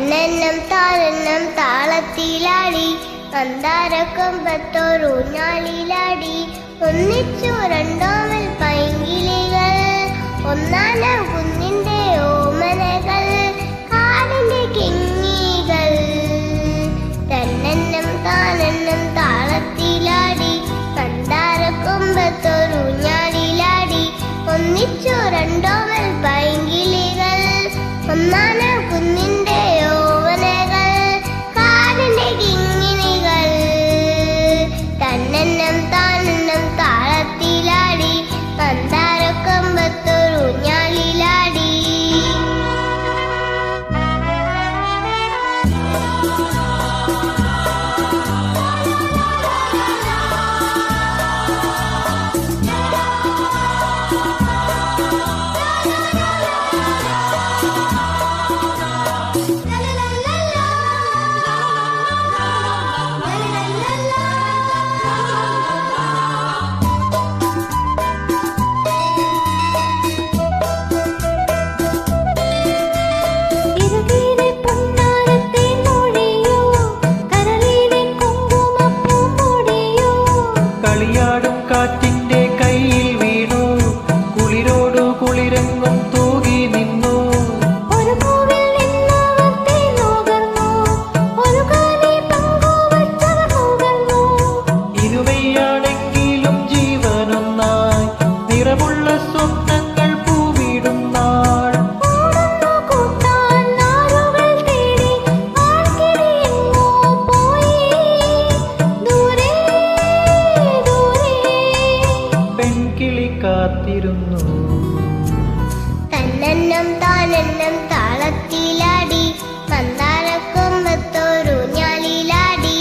തന്നെന്നം താനെന്നം താളത്തിലാടി മന്ദാരക്കൊമ്പത്തോരൂഞ്ഞാലിലാടി ഒന്നിച്ചു രണ്ടോമൽ പൈങ്കിളികൾ ഒന്നാനാം കുന്നിന്റെ ഓമനകൾ കാടിന്റെ കിങ്ങികൾ തന്നെന്നം താനെന്നം താളത്തിലാടി മന്ദാരക്കൊമ്പത്തോരൂഞ്ഞാലിലാടി ഒന്നിച്ചു രണ്ടോമൽ പൈങ്കിളികൾ ഒന്നാനാം കുന്നിന്റെ ഓമനകൾ കാടിന്റെ കിങ്ങിണികൾ തന്നെന്നം താനെന്നം താളത്തിലാടി മന്ദാരക്കൊമ്പത്തൊരൂഞ്ഞാലിലാടി കാറ്റിന്റെ കയ്യിൽ വീണു കുളിരോടു കുളിരെങ്ങും തൂകി നിന്നു ഒരു പൂവിൽ നിന്നവത്തെ നോകർന്നു ഒരു കാലി പങ്കുവച്ചവർ നോകർന്നു ഇരുവയാണെങ്കിലും ജീവനൊന്നായി നിറമുള്ള സ്വപ്നങ്ങൾ പൂവിടുന്നാൾ കൂട്ടാൻ നാരുകൾ തേടി ആൾക്കിടിയെങ്ങോ പോയി ദൂരെ പെൺകിളി കാത്തിരുന്നു തന്നെന്നം താനെന്നം താളത്തിലാടി മന്ദാരക്കൊമ്പത്തൊരൂഞ്ഞാലിലാടി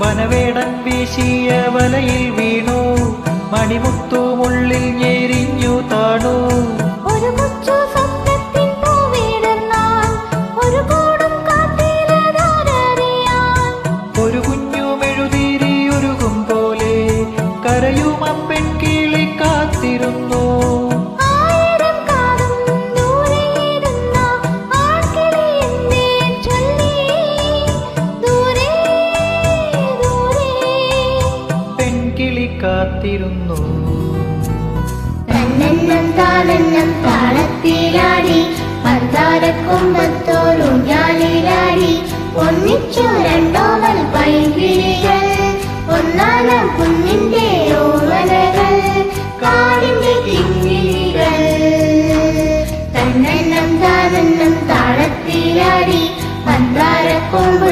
വനവേടൻ വീശിയ വലയിൽ വീണു മണിമുത്തുമുള്ളിൽ ഞെരിഞ്ഞു താണു ഒരു കൊച്ചു സ്വപ്നത്തിൻ പൂവിടർന്നാൽ ഒരു കൂടും കാത്തിലതാരറിയാൻ ഒരു കുഞ്ഞു മെഴുതിരി ഒരുകും പോലെ കരയും പെൺകിളി കാത്തിരുന്നു ആയിരം കാലം ദൂരെയിരുന്ന ആൺകിളി എന്തേ ചൊല്ലി ദൂരെ ദൂരെ പെൺകിളി കാത്തിരുന്നു തന്നെന്നം താനെന്നം താളത്തിലാടി മന്ദാരക്കൊമ്പത്തൊരൂഞ്ഞാലിലാടി ഒന്നിച്ചു രണ്ടോമൽ പൈങ്കിളികൾ ഒന്നാനാം കുന്നിന്റെ ഓമനകൾ കാടിന്റെ കിങ്ങിണികൾ തന്നെന്നം താനെന്നം താളത്തിലാടി മന്ദാരക്കൊമ്പ്